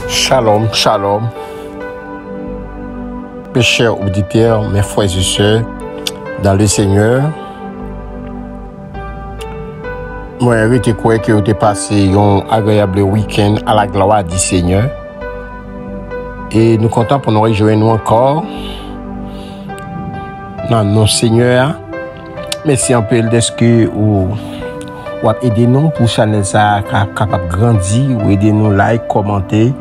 Shalom, shalom. Mes chers auditeurs, mes frères et sœurs, dans le Seigneur, moi, je crois que vous avez passé un agréable week-end à la gloire du Seigneur. Et nous comptons pour nous rejoindre encore dans nos Seigneur. Merci un peu de ce que vous aidez nous pour channel ça capable de grandir, ou aider nous like, commenter,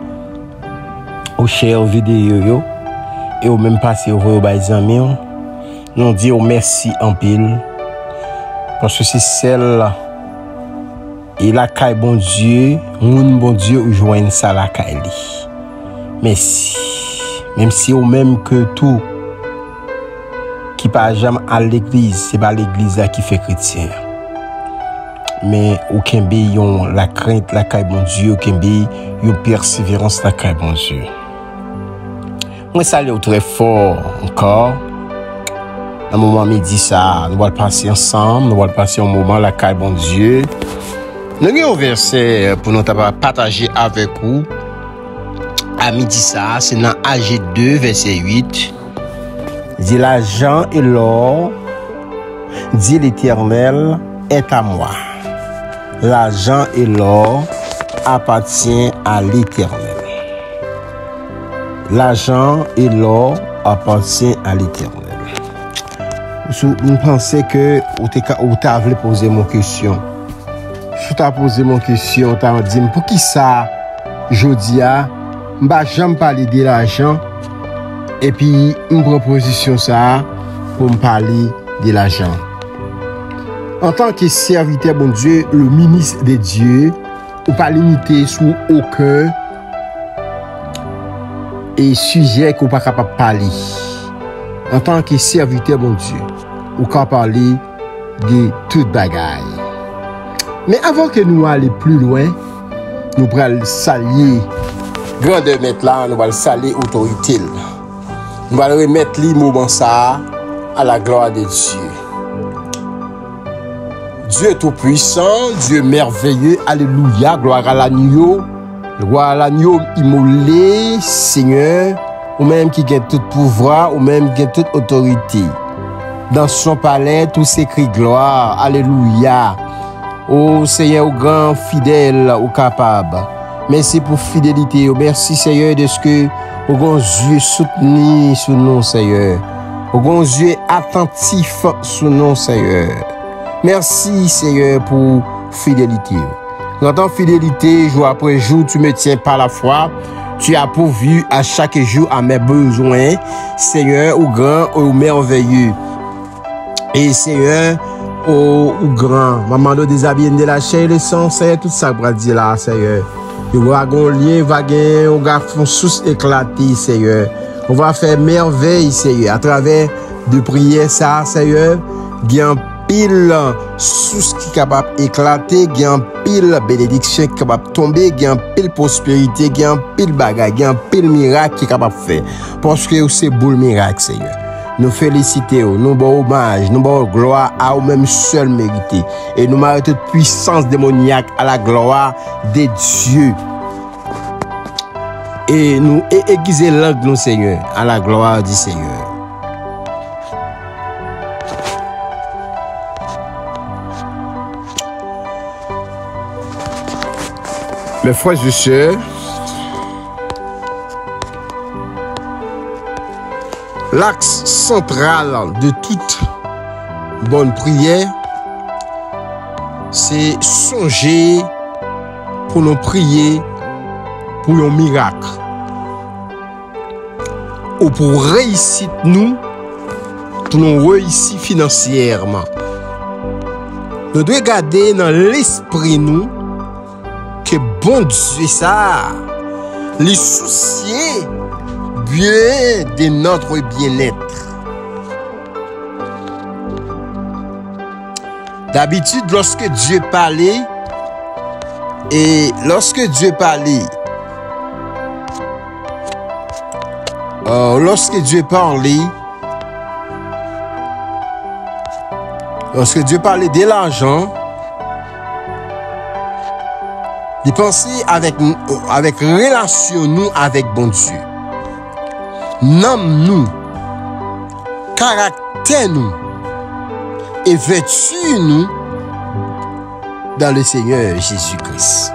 ou share vidéo et ou même passer au les amis. Nous disons merci en pile parce que c'est celle et la caille bon Dieu, mon bon Dieu ou joigne ça la caille. Merci. Même si ou même que tout qui pas jamais à l'église, c'est pas l'église là qui fait chrétien. Mais aucun béillon la crainte la caille bon Dieu, aucun béillon une persévérance la caille bon Dieu. Moi salue très fort encore. Dans le moment midi ça, nous allons passer ensemble, nous allons passer un moment la caille bon Dieu. Nous avons un verset pour nous partager avec vous. À midi ça, c'est dans AG 2 verset 8. Dit l'argent et l'or, dit l'Éternel, est à moi. L'argent et l'or appartient à l'Éternel. L'argent et l'or appartient à l'Éternel. Vous pensez que vous avez posé mon question. Je t'ai posé mon question, tu as dit pour qui ça, je dis, je ne jamais parler de l'argent. Et puis, une proposition ça pour me parler de l'argent. En tant que serviteur, bon Dieu, le ministre de Dieu, ou pas limité sous aucun et sujet qu'on pas capable de parler. En tant que serviteur, bon Dieu, ou pas parler de toute bagaille. Mais avant que nous allions plus loin, nous allons saluer grandeur mettre là, nous allons saluer autorité. Nous allons remettre les moments ça à la gloire de Dieu. Dieu tout-puissant, Dieu merveilleux, alléluia, gloire à l'agneau, immolé, Seigneur, ou même qui a tout pouvoir, ou même qui a toute autorité. Dans son palais, tout s'écrit gloire, alléluia. Oh Seigneur, grand fidèle, ou capable. Merci pour fidélité. Merci Seigneur de ce que au grand Dieu soutenu sur nous Seigneur. Au grand Dieu attentif sur nous Seigneur. Merci Seigneur pour fidélité. Dans ta fidélité, jour après jour, tu me tiens par la foi. Tu as pourvu à chaque jour à mes besoins. Seigneur, au grand, au merveilleux. Et Seigneur, au grand, maman de déshabiller de la chair et le sang, Seigneur, tout ça pour dire là, Seigneur. Le wagon lien va gagner, on va faire sous éclater, Seigneur. On va faire merveille, Seigneur, à travers de prières, ça, Seigneur. Il y a un pile sous qui est capable d'éclater, il y a un pile bénédiction qui est capable de tomber, il y a un pile prospérité, il y a un pile bagaille, il y a un pile miracle qui est capable de faire. Parce que c'est beau le miracle, Seigneur. Nous félicitons, nous bon hommage, nous bon gloire à nous-mêmes seuls mérités. Et nous mettons toute puissance démoniaque à la gloire de Dieu. Et nous aiguiser l'angle, nous, Seigneur, à la gloire du Seigneur. Mes frères et sœurs, l'axe central de toute bonne prière, c'est songer pour nous prier pour un miracle. Ou pour réussir nous, pour nous réussir financièrement. Nous devons garder dans l'esprit nous que bon Dieu ça, les soucier bien de notre bien-être. D'habitude, lorsque Dieu parlait, lorsque Dieu parlait de l'argent, Dépenser avec relation nous avec bon Dieu. Nomme nous, caractère nous et vertu nous dans le Seigneur Jésus-Christ.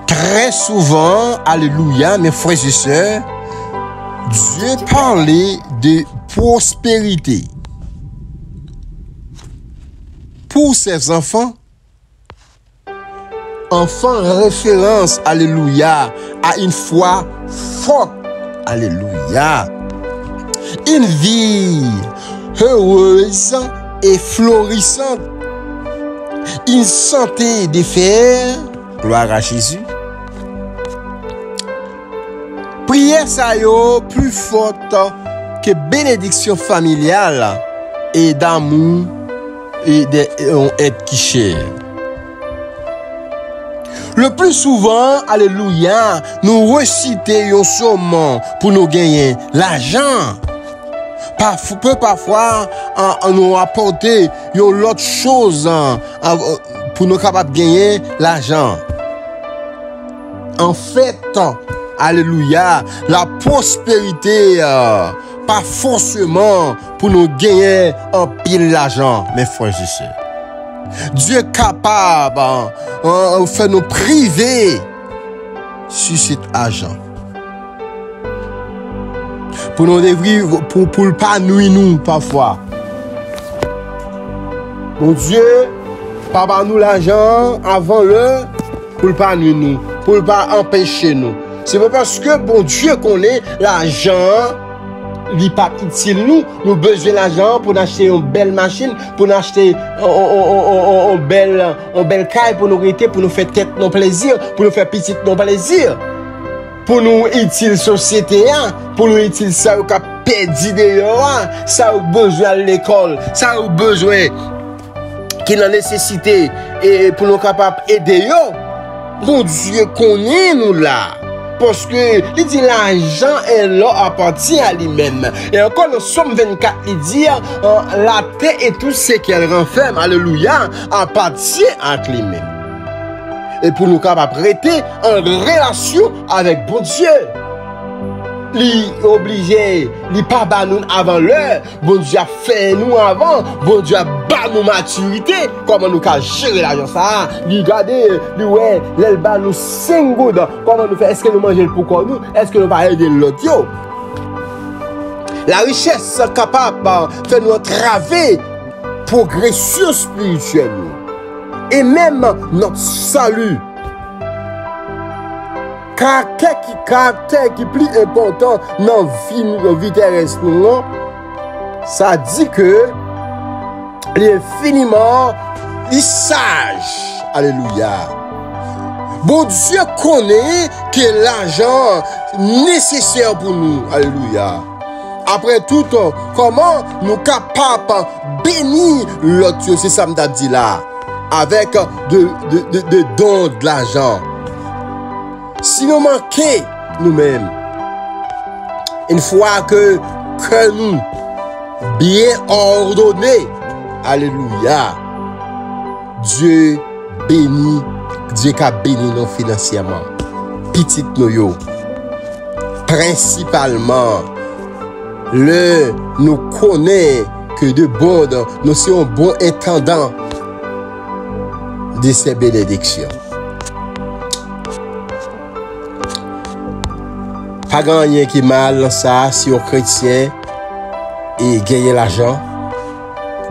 Très souvent, alléluia, mes frères et sœurs, Dieu parlait de prospérité pour ses enfants. Enfant référence, alléluia, à une foi forte, alléluia. Une vie heureuse et florissante. Une santé de fer, gloire à Jésus. Prière ça yo plus forte que bénédiction familiale et d'amour et d'aide qui cher. Le plus souvent, alléluia, nous récitons seulement pour nous gagner l'argent. Parfois, nous apporter l'autre chose pour nous capables de gagner l'argent. En fait, alléluia, la prospérité, pas forcément pour nous gagner un pile l'argent, mes frères et sœurs. Dieu est capable de faire nous priver sur cet argent. Pour nous vivre, pour ne pas nuire nous parfois. Mon Dieu, pas nous l'argent avant pour ne pas nuire nous, pour ne pas empêcher nous. C'est pas parce que bon Dieu connaît l'argent. Il pas utile nous besoin d'argent pour acheter une belle machine, pour acheter une belle caille pour nous rester, pour nous faire tête non plaisir, pour nous faire petit non plaisir, pour nous utile société, pour nous utile ça au cap perdu dehors, ça au besoin à l'école, ça au besoin qui a nécessité et pour nous capable aider yo. Bon Dieu connaît nous là. Parce que il dit l'argent est là appartient à lui-même. Et encore le Somme 24 il dit la terre et tout ce qu'elle renferme, alléluia, appartient à lui-même. Et pour nous capables prêter en relation avec bon Dieu. Li obligé, li pas ba nous avant l'heure, bon Dieu a fait nous avant, bon Dieu a ba nous maturité, comment nous ka gérer l'argent ça, li garder, li ouais, l'el ba nous 5 gouttes, comment nous faire, est-ce que nous manger pour quoi nous, est-ce que nous va aider l'autre yo? La richesse capable de faire nous entraver progression spirituelle et même notre salut. Caractère qui est plus important dans la vie terrestre, ça dit que il est infiniment sage. Alléluia. Bon Dieu connaît que l'argent nécessaire pour nous. Alléluia. Après tout, comment nous capables bénir l'autre Dieu, c'est ça que je dit là, avec de dons de l'argent. Si nous manquons nous-mêmes, une fois que nous bien ordonnés, alléluia, Dieu bénit, Dieu qui a béni nous financièrement, petit nous, principalement, nous connaissons que de bon, nous sommes bons intendants de ces bénédictions. Pas grand rien qui mal dans ça si on chrétien et gagner l'argent.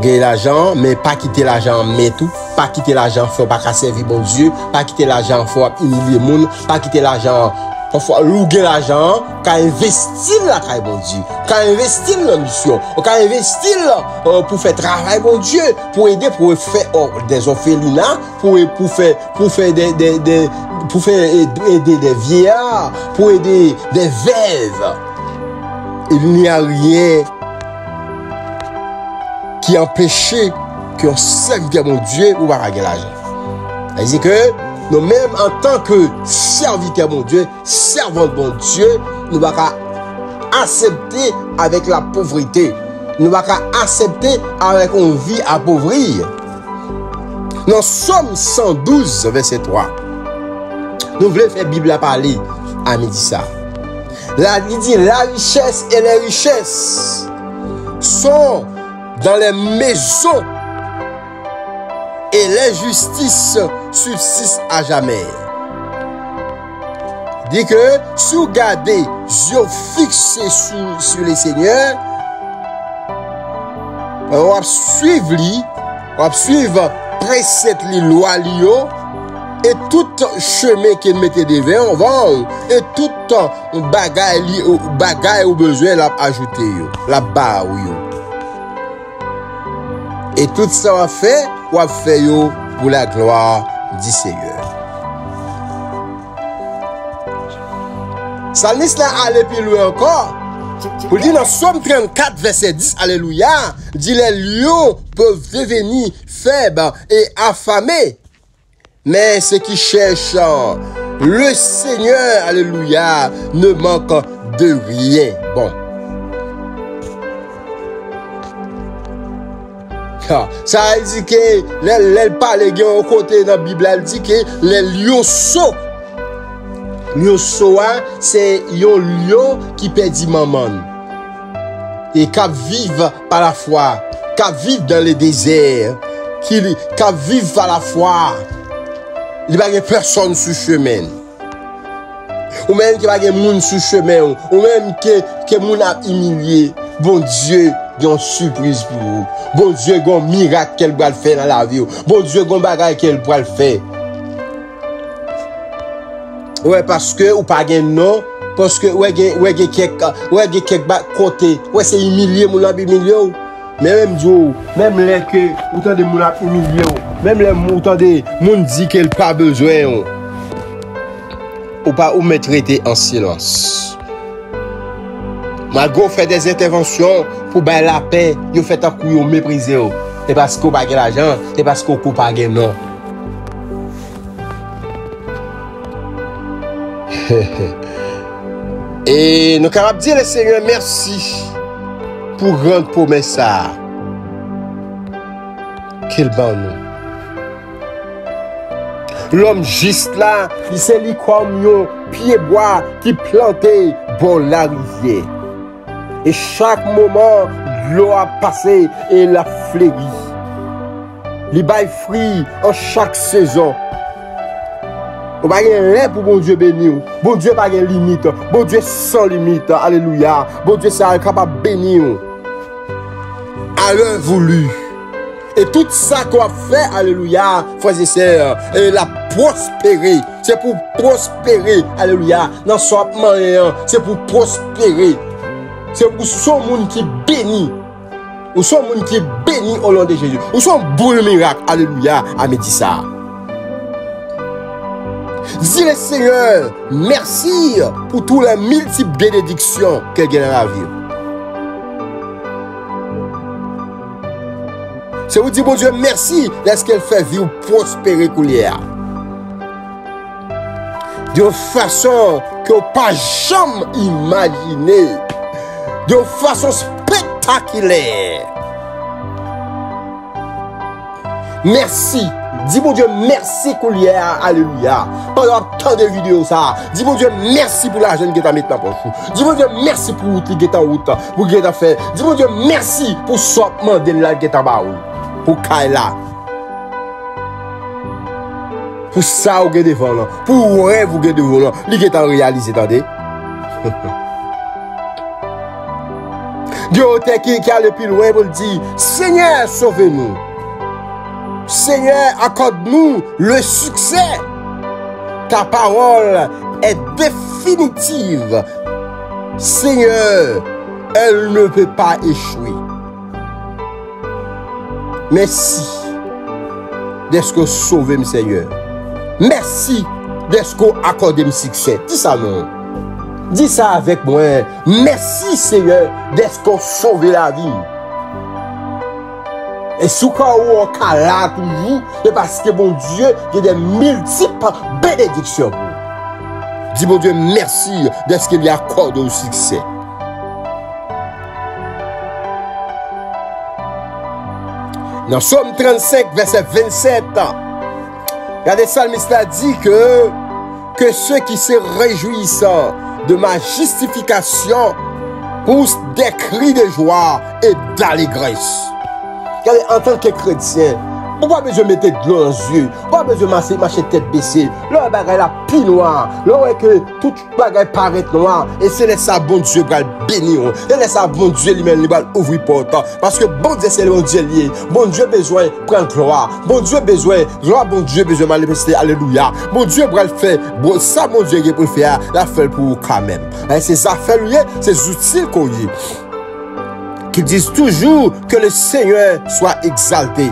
Gagner l'argent, mais pas quitter l'argent mais tout. Pas quitter l'argent, faut pas servir bon Dieu. Pas quitter l'argent, faut humilier le monde. Pas quitter l'argent, faut louer l'argent. Quand investir là, quand bon Dieu. Quand investir dans la mission. Quand investir pour faire travail bon Dieu. Pour aider, pour faire des orphelinats. Pour faire aider des vieillards, pour aider des veuves. Il n'y a rien qui empêchait qu'on serve mon Dieu ou pas gagner l'argent. C'est-à-dire que nous-mêmes, en tant que serviteurs mon Dieu, servants de mon Dieu, nous ne pouvons pas accepter avec la pauvreté. Nous ne pouvons pas accepter avec une vie appauvrie. Dans Somme 112, verset 3, nous voulons faire Bible à parler à midi ça. Là, il dit, la richesse et les richesses sont dans les maisons et les justices subsistent à jamais. Dit que si vous gardez yeux fixés sur les seigneurs, on va suivre lui, on va suivre préceptes les lois lio et tout chemin qu'il mettait devant on va et tout bagaille au besoin l'a ajouté la barre yo. Et tout ça on va faire yo pour la gloire du Seigneur. Salmiste là allait plus loin encore. Pour dire dans Somme 34 verset 10, alléluia, dit les lions peuvent devenir faibles et affamés, mais ceux qui cherchent le Seigneur, alléluia, ne manquent de rien. Bon. Ça dit que les parler au côté dans la Bible, elle dit que les lionceaux, c'est un lion qui perdit maman. Et qui vivent par la foi, qui vivent dans le désert, qui vivent par la foi. Il n'y a pas personne sur le chemin. Ou même qu'il n'y a pas de monde sur le chemin. Ou même que monde a humilié. Bon Dieu, il y a une surprise pour vous. Bon Dieu, il y a un miracle qu'elle va faire dans la vie. Bon Dieu, il y a un bagage qu'elle va faire. Ouais, parce que, ou pas de non. Parce que, ouais, quelques côté. Ouais, c'est humilié, mon ami humilié. Mais même Dieu, même les que, autant de mon ami humilié. Même les autant de moun dit qu'elle pas besoin. Ou pas ou me traiter en silence. Malgré fait des interventions pour bailler la paix, vous faites un coup, vous méprisez. C'est parce qu'on n'a pas l'argent, c'est parce qu'on n'a pas de non. Et nous sommes capables de dire, Seigneur, merci pour rendre promesse ça. Quel bon nous. L'homme juste là, il s'est li comme un pied bois qui plantait bon la rivière. Et chaque moment, l'eau a passé et la fleuri. Il baille fruit en chaque saison. On va rien pour bon Dieu béni. Bon Dieu pas de limite. Bon Dieu sans limite. Alléluia. Bon Dieu c'est capable de bénir. À l'heure voulue. Et tout ça qu'on a fait, alléluia, frères et sœurs, et la prospérer. C'est pour prospérer, alléluia. Dans son moyen, c'est pour prospérer. C'est pour son monde qui bénit. Ou son monde qui bénit au nom de Jésus. Ou son boule miracle, alléluia, à me dire ça. Dis le Seigneur, merci pour tous les multiples bénédictions qu'elle gagne dans la vie. C'est vous dire, bon Dieu, merci de ce qu'elle fait vivre prospérer coulière. De façon que vous pas jamais imaginé. De façon spectaculaire. Merci. Dis mon Dieu, merci coulière. Alléluia. Pendant tant de vidéos ça. Dis mon Dieu, merci pour l'argent que tu as mis dans la poche. Dis mon Dieu, merci pour route qui est en route. Pour que tu as fait. Dis mon Dieu, merci pour sortement de la qui est en bas. Pour Kaila. Pour ça ou devant là. Pour rêve ou devant là. Li qui est en réalisé, attendez. Dieu qui a le plus loin pour dire, Seigneur, sauvez-nous. Seigneur, accorde-nous le succès. Ta parole est définitive. Seigneur, elle ne peut pas échouer. Merci d'être que sauvé, Seigneur. Merci d'être que accordé le succès. Dis ça, non. Dis ça avec moi. Merci, Seigneur, d'être que sauvé la vie. Et sous cas où on est là toujours, c'est parce que mon Dieu, il y a des multiples bénédictions. Dis mon Dieu, merci de ce qu'il y accorde au succès. Dans Psaume 35, verset 27, regardez, le psalmiste a dit que ceux qui se réjouissent de ma justification poussent des cris de joie et d'allégresse. Regardez, en tant que chrétien, pourquoi besoin de mettre de l'eau dans les yeux? Pourquoi besoin de marcher tête baissée? Là, bagaille la pi noir. Là, que tout bagaille paraît noir. Et c'est laisser ça, bon Dieu, va le bénir. Et laisser ça, bon Dieu, lui-même, il va ouvrir porte. Parce que bon Dieu, c'est le bon Dieu lié. Bon Dieu, besoin de prendre gloire. Bon Dieu, besoin, gloire, bon Dieu, besoin de manifester. Alléluia. Bon Dieu, va le faire. Bon, ça, bon Dieu, il peut faire. La fait pour vous quand même. Et c'est affaires liées, c'est outils qu'on y. Qui disent toujours que le Seigneur soit exalté.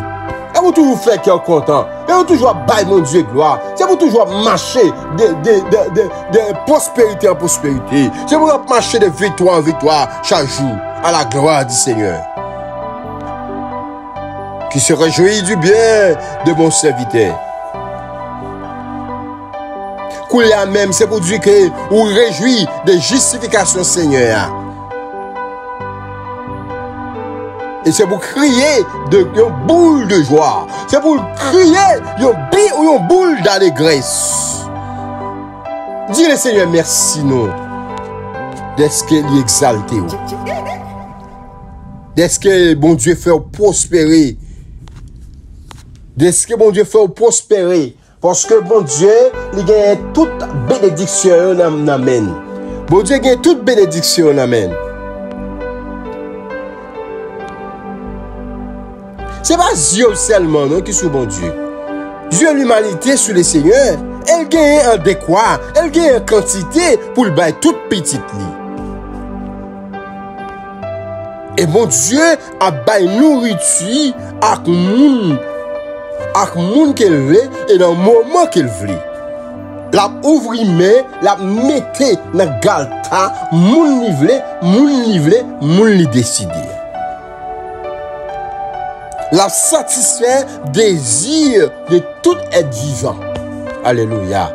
Et vous toujours faire cœur content. Et vous toujours bailler mon Dieu gloire. C'est vous toujours marcher de prospérité en prospérité. C'est vous marcher de victoire en victoire chaque jour à la gloire du Seigneur. Qui se réjouit du bien de mon serviteur. Koulia même, c'est pour dire que vous réjouit de justification Seigneur. Et c'est pour crier de boule de joie. C'est pour crier une boule d'allégresse. Dis le Seigneur merci nous. D'est-ce qu'il est exalté. D'est-ce que bon Dieu fait prospérer. D'est-ce que bon Dieu fait prospérer. Parce que bon Dieu, il gagne toute bénédiction en amène. Bon Dieu gagne toute bénédiction en amène. C'est pas Dieu seulement non, qui est sous bon Dieu. Dieu l'humanité sous le Seigneur, elle gagne en décroît, elle gagne en quantité pour le bail toute petite lit. Et bon Dieu a bail nourriture avec moun qu'elle veut et dans le moment qu'elle veut. La ouvre main, la mette dans galta, moun nivelé, moun li décider. La satisfait désir de tout être vivant. Alléluia.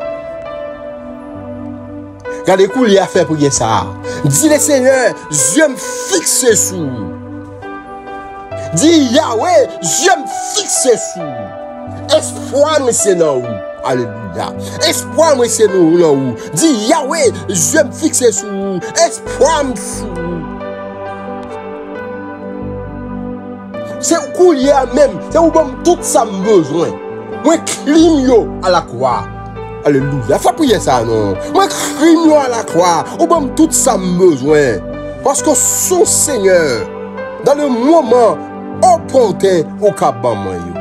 Regardez quoi il a fait pour ça. Dis le Seigneur, je me fixe sur. Dis Yahweh, je me fixe sur. Espoir, mais c'est non. Alléluia. Espoir, mais c'est non. Dis Yahweh, je me fixe sur. Espoir, mais c'est c'est où il y a même, c'est où tout ça besoin. Moi, crime à la croix. Alléluia. Faut prier ça, non. Moi, crime à la croix. Où tout ça besoin. Parce que son Seigneur, dans le moment opportun, au cabane,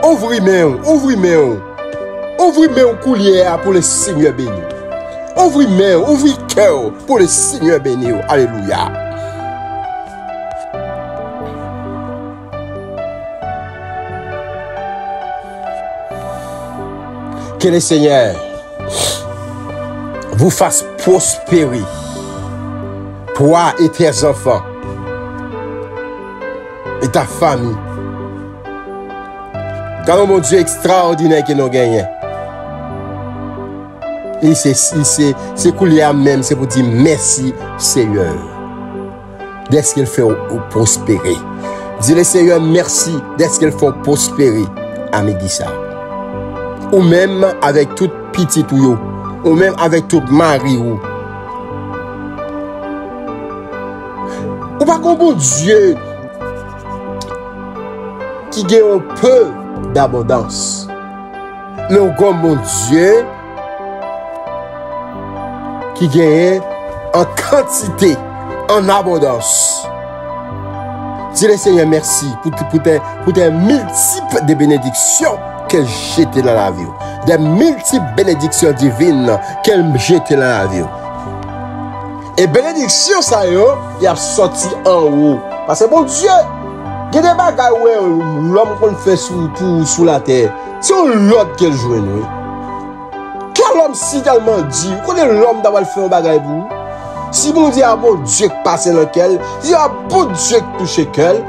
ouvre-moi au coulier pour le Seigneur béni. Ouvre cœur pour le Seigneur béni. Alléluia. Que le Seigneur vous fasse prospérer, toi et tes enfants, et ta famille. Car mon Dieu extraordinaire que nous gagnons. Et c'est couler même, c'est pour dire merci Seigneur. D'est-ce qu'il fait prospérer. Dis le Seigneur merci, d'est-ce qu'il fait prospérer. Amédie ça. Ou même avec toute petite ou même avec toute mari ou pas comme bon Dieu qui gagne un peu d'abondance, mais comme mon Dieu qui gagne en quantité, en abondance. Dis le Seigneur merci pour tes multiples de bénédictions qu'elle jette dans la vie. Des multiples bénédictions divines qu'elle jette dans la vie. Et bénédiction, ça y a sorti en haut. Parce que bon Dieu, il y a des bagages où l'homme qu'on fait sous la terre. C'est l'autre qu'elle joue. Quel homme si tellement dit, vous connaissez l'homme d'avoir fait un bagage pour vous? Si bon Dieu a bon Dieu qui passe dans lequel, il y a bon Dieu qui touche quel.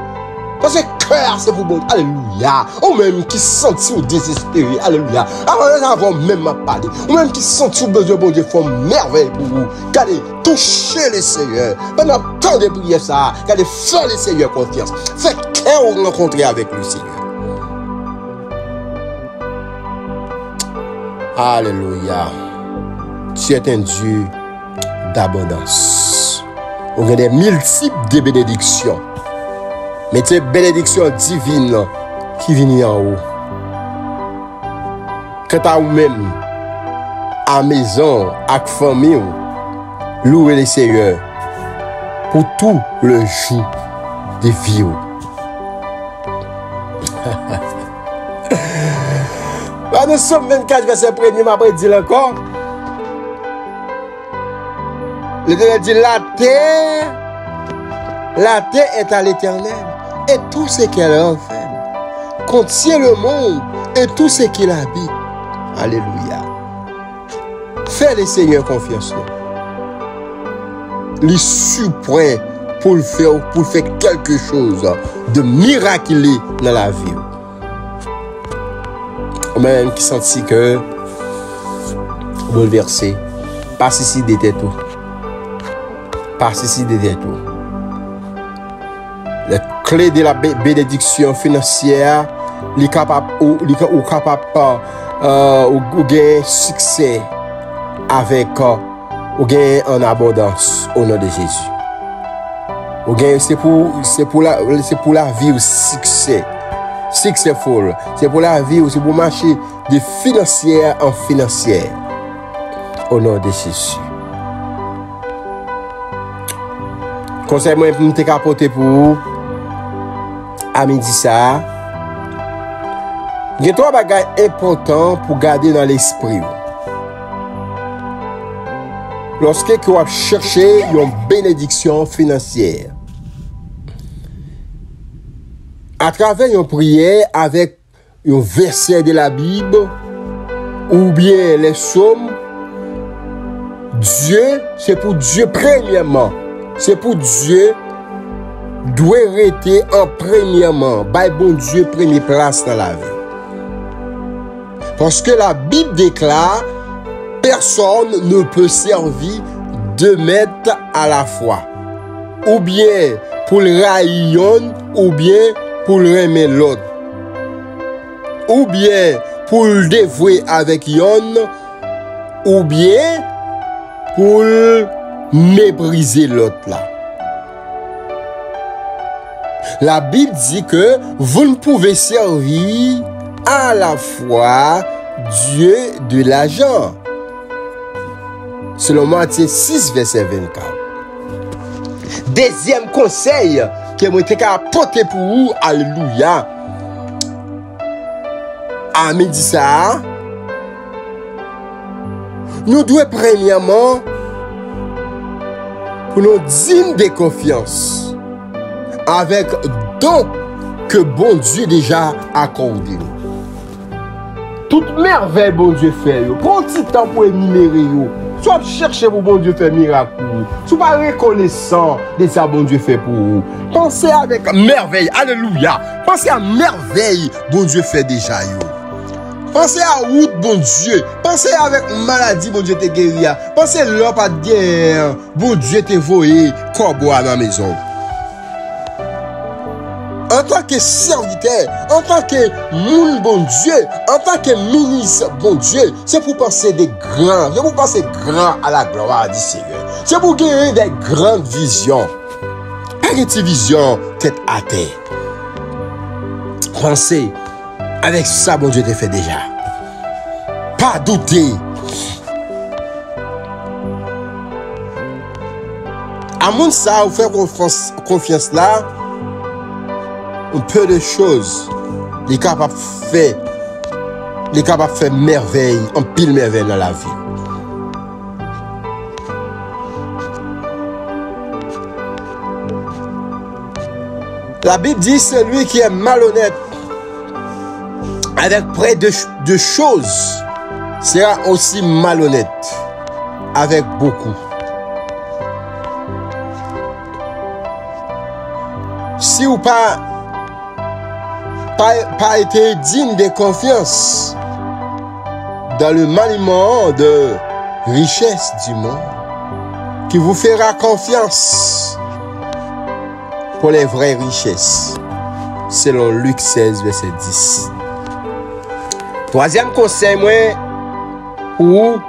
Parce que cœur, c'est pour bon. Alléluia. Ou même qui senti ou désespéré. Alléluia. Avant même à parler. Ou même qui senti ou besoin, bon Dieu, font merveille pour vous. Regardez, touchez le Seigneur. Pendant tant de prières, ça, regardez, faites le Seigneur confiance. Faites cœur ou rencontrer avec le Seigneur. Alléluia. Tu es un Dieu d'abondance. On a des multiples de bénédictions. Mais c'est bénédiction divine qui vient en haut. Quant à vous-même, à maison, à famille, louez le Seigneur pour tout le jour de vie. Nous sommes 24 verset 1er, m'a dit encore. L'Éternel dit la terre est à l'Éternel et tout ce qu'elle renferme contient le monde et tout ce qu'il habite. Alléluia. Fais le Seigneur confiance. Il suprême pour faire quelque chose de miraculeux dans la vie. Même qui sentit que bouleversé, pas ici d'être tout. Pas ici d'être tout. La clé de la bénédiction financière, est capable ou gagner succès avec ou gagner en abondance au nom de Jésus. Ou gagner c'est pour la vie au succès. Successful, c'est pour la vie ou c'est pour marcher de financière en financière. Au nom de Jésus. Conseil moi pour te capoter pour vous. À midi ça. Il y a trois bagages importants pour garder dans l'esprit. Lorsque vous cherchez une bénédiction financière, à travers une prière avec un verset de la Bible ou bien les psaumes, Dieu, c'est pour Dieu premièrement. C'est pour Dieu doit rester en premièrement. By bon Dieu première place dans la vie. Parce que la Bible déclare personne ne peut servir deux maîtres à la fois. Ou bien pour le rayon, ou bien pour le aimer l'autre. Ou bien pour le dévouer avec yon, ou bien pour mépriser l'autre là. La Bible dit que vous ne pouvez servir à la fois Dieu de l'argent. Selon Matthieu 6, verset 24. Deuxième conseil que moi t'ai apporté pour vous, alléluia. À midi ça, nous devons premièrement pour nous dignes de confiance avec don que bon Dieu déjà accordé. Toute merveille bon Dieu fait. Prends un petit temps pour énumérer. Soit chercher pour bon Dieu faire miracle. Soit pas reconnaissant de ça bon Dieu fait pour vous. Pensez avec merveille. Alléluia. Pensez à merveille bon Dieu fait déjà. Pensez à route bon Dieu. Pensez avec maladie bon Dieu te guéri. Pensez l'homme pas de guerre. Bon Dieu te voyé corbeau à la maison. En tant que serviteur, en tant que moun bon Dieu, en tant que ministre bon Dieu, c'est pour penser des grands, c'est pour penser grand à la gloire du Seigneur. C'est pour gagner des grandes visions. Pas une petite vision tête à terre. Pensez, avec ça, bon Dieu te fait déjà. Pas douter. À mon ça, vous faire confiance là. Un peu de choses, il est capable de faire merveille, un pile merveille dans la vie. La Bible dit celui qui est malhonnête avec près de choses sera aussi malhonnête avec beaucoup. Si ou pas pas été digne de confiance dans le maniement de richesse du monde, qui vous fera confiance pour les vraies richesses, selon Luc 16, verset 10. Troisième conseil, moi, pour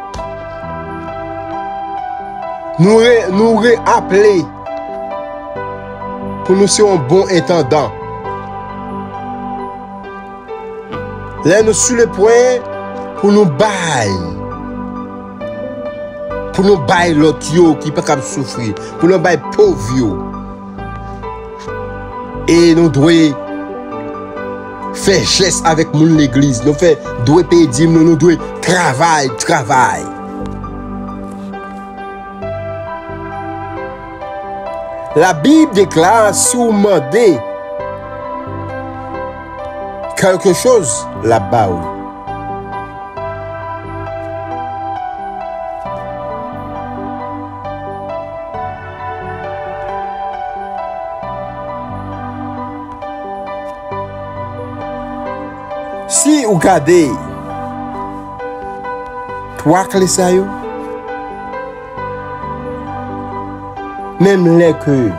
nous rappeler pour nous ser un bon intendant. Là, nous sur le point pour nous bailler. Pour nous bailler l'autre qui peut pas souffrir. Pour nous bailler pauvre. Et nous devons faire geste avec l'église. Nous devons payer dîme, nous devons travailler. La Bible déclare sous demander quelque chose là-bas. Si vous regardez trois clés ça yo, même les que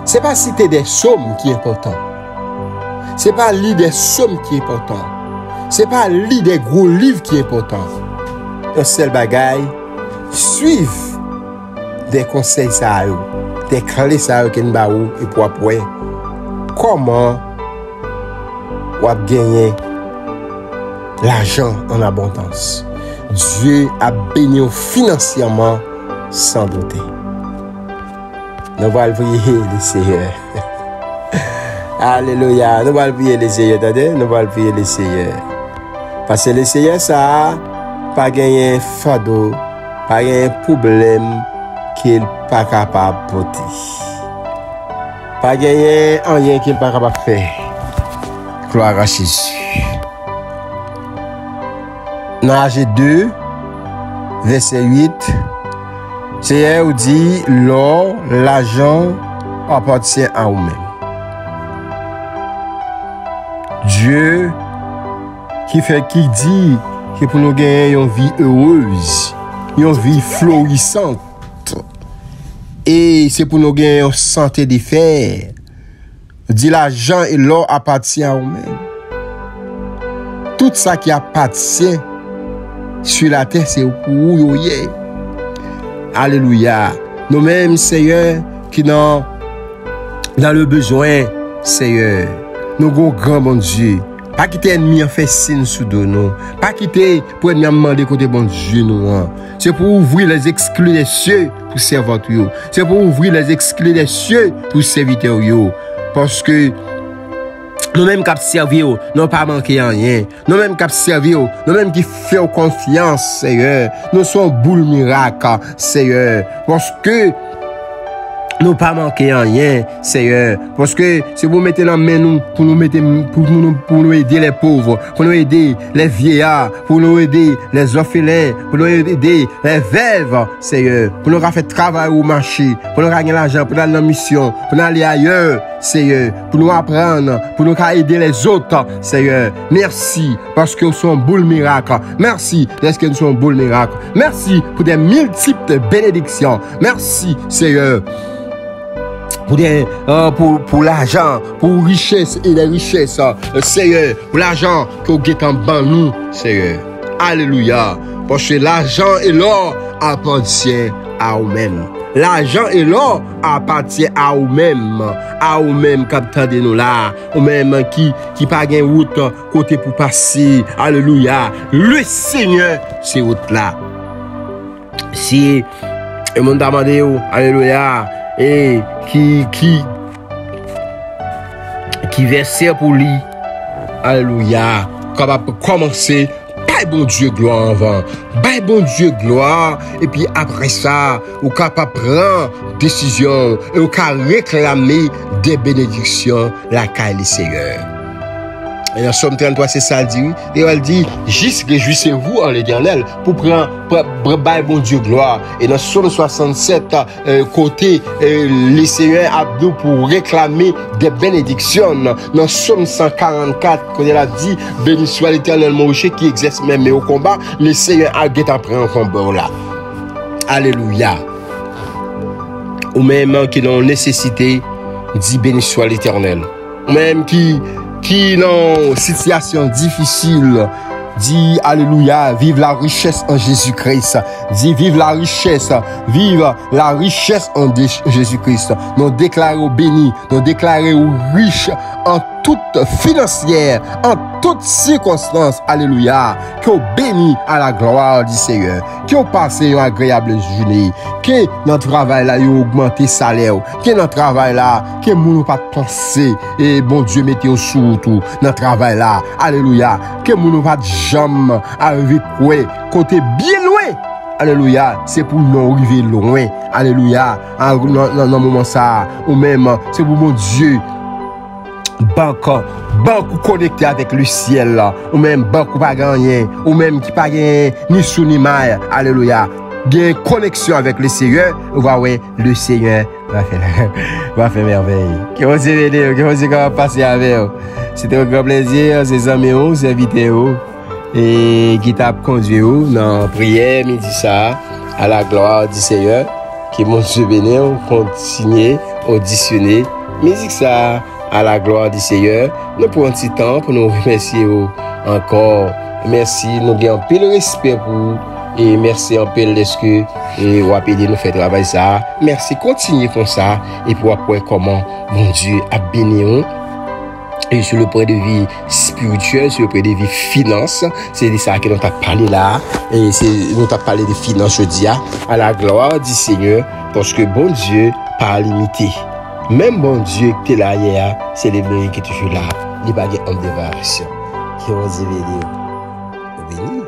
c'est pas citer des sommes qui est important. C'est pas lire des sommes qui est important. C'est pas lire des gros livres qui est important. Un seul bagaille, suivre des conseils ça yo, des clés ça yo ken ba ou et pour après comment ou gagner l'argent en abondance. Dieu a béni financièrement sans douter. Nous allons prier le Seigneur. Alléluia. Nous allons prier le Seigneur. Nous allons prier le Seigneur. Parce que le Seigneur, ça pas gagné fardeau, pas gagné problème qu'il n'est pas capable de porter. Pas gagné rien qu'il n'est pas capable de faire. Gloire à Jésus. Nage 2, verset 8, Seigneur dit, l'or, l'argent appartient à vous-même. Dieu qui dit que pour nous gagner une vie heureuse, une vie florissante, et c'est pour nous gagner une santé de fer. Dit l'argent et l'or appartient à vous-même. Tout ça qui appartient sur la terre, c'est pour vous. Alléluia. Nous-mêmes, Seigneur, qui dans le besoin, Seigneur, nous avons grand bon Dieu. Pas quitter ennemi en fait signe sous nous. Pas quitter pour ennemi demander côté bon Dieu nous. C'est pour ouvrir les exclus des cieux pour serviteurs. C'est pour ouvrir les exclus des cieux pour serviteurs. Parce que nous-mêmes qui servons, nous pas manqué rien. Nous-mêmes qui servons, nous-mêmes qui faisons confiance, Seigneur. Nous sommes boule miracle, Seigneur. Parce que nous pas manqué rien, Seigneur. Parce que c'est pour mettre la main pour nous aider les pauvres, pour nous aider les vieillards, pour nous aider les orphelins, pour nous aider les veuves, Seigneur. Pour nous faire travail au marché, pour nous gagner l'argent, pour aller dans la mission, pour nous aller ailleurs, Seigneur. Pour nous apprendre, pour nous aider les autres, Seigneur. Merci parce que nous sommes boule miracle. Merci parce que nous sommes boule miracle. Merci pour des multiples bénédictions. Merci, Seigneur. Pour l'argent, pour richesse et les richesses, Seigneur, pour l'argent que vous êtes en bas nous, Seigneur. Alléluia. Parce que l'argent et l'or appartiennent à vous-même. L'argent et l'or appartiennent à vous-même, capitaine de nous là, vous-même qui pas gain route côté pour passer. Alléluia. Le Seigneur, c'est route là. Si le monde a demandé, alléluia, et qui versait pour lui, alléluia, capable de commencer, bye bon Dieu gloire avant, bye bon Dieu gloire, et puis après ça, ou capable de prendre décision, et ou capable réclamer des bénédictions, la caille du Seigneur. Et dans Somme 33, c'est ça, elle dit, et elle dit, juste réjouissez-vous en l'Éternel, pour prendre, bon Dieu gloire. Et dans Somme 67, côté, les seigneurs abdou pour réclamer des bénédictions. Dans Somme 144, quand elle a dit, béni soit l'Éternel, mon rocher, qui exerce même au combat, les seigneurs a guet après un combat là. Alléluia. Ou même qui n'ont nécessité, dit béni soit l'Éternel. Ou même qui dans situation difficile, dit alléluia, vive la richesse en Jésus-Christ. Dit vive la richesse en Jésus-Christ. Nous déclarons béni, nous déclarons riche en toute financière, en toutes circonstances, alléluia, que vous béni à la gloire du Seigneur, que vous passez une agréable journée, que notre travail là, vous augmentez salaire, que notre travail là, que vous pas penser, et bon Dieu mettez au sous tout, notre travail là, alléluia, que vous pas jamais arriver côté bien loin. Alléluia, c'est pour nous arriver loin. Alléluia, dans moment ça, ou même, c'est pour mon Dieu, banque connecté avec le ciel, ou même banque pas gagné, ou même qui pas gagné ni sous ni mal. Alléluia, gain connexion avec le Seigneur, ouais, le Seigneur va faire merveille. Que vous aider, que vous va passer avec vous. C'était un grand plaisir, ces amis, ces invités, et qui t'a conduit dans la prière midi ça à la gloire du Seigneur qui mon Dieu béni continuer auditionner musique ça à la gloire du Seigneur. Nous prenons un petit temps pour nous remercier encore. Merci, nous avons un peu de respect pour vous et merci un peu de ce que vous avez nous faire travail ça. Merci, continuez comme ça et pour voir comment mon Dieu a béni. Et sur le point de vue spirituel, sur le point de vue finance, c'est de ça que nous avons parlé là. Et nous avons parlé de finance aujourd'hui à la gloire du Seigneur. Parce que bon Dieu, pas limité. Même bon Dieu qui est là hier, c'est le meilleur qui est toujours là. Il n'y a pas de dévaration. Qui ont dit, béni.